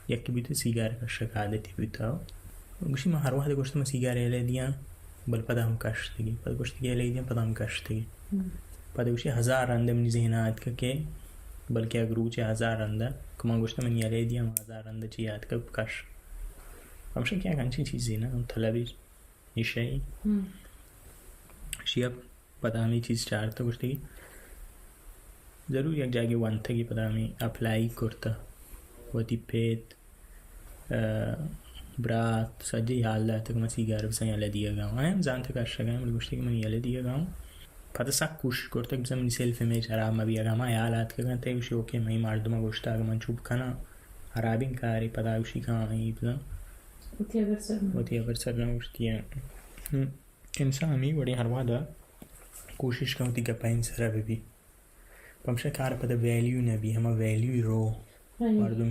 یکی بیت سیگار کش عادتی بیتاو گوشی ما هر واحد گوشت ما سیگار یه لیدیم بل پدام کشتگی پد گوشت یه لیدیم پدام کشتگی پد گوشی 1000 رنده من ذهنات که بلکه اگروچه 1000 رنده کمان گوشت من یه لیدیم 1000 رنده چیات که کش همشه که اگه چیزی نه طلبی نیشی شیاب پدامی چیز چارتا گوشتی ضرور یک جایی وانتا کی پدامی اپلای کرتا وتی پیت برات سجی حالات که من سیگار بسن یاله دیگه گام هم زانت کاش گام ولی گوشتی که من یاله دیگه گام پدا سک کوش کرتا که من سلفی می شراب ما بیاگم ما حالات که من تیوشی اوکی من مردم گوشتا که من چوب کنا حرابین کاری پدا گوشی کانی بزن وتی اگر سر گوشتی انسان می ولی هر وادا کوشش کرتی که پایین سر ببی پمشه کار پدا ویلیو نبی همه ویلیو رو مردم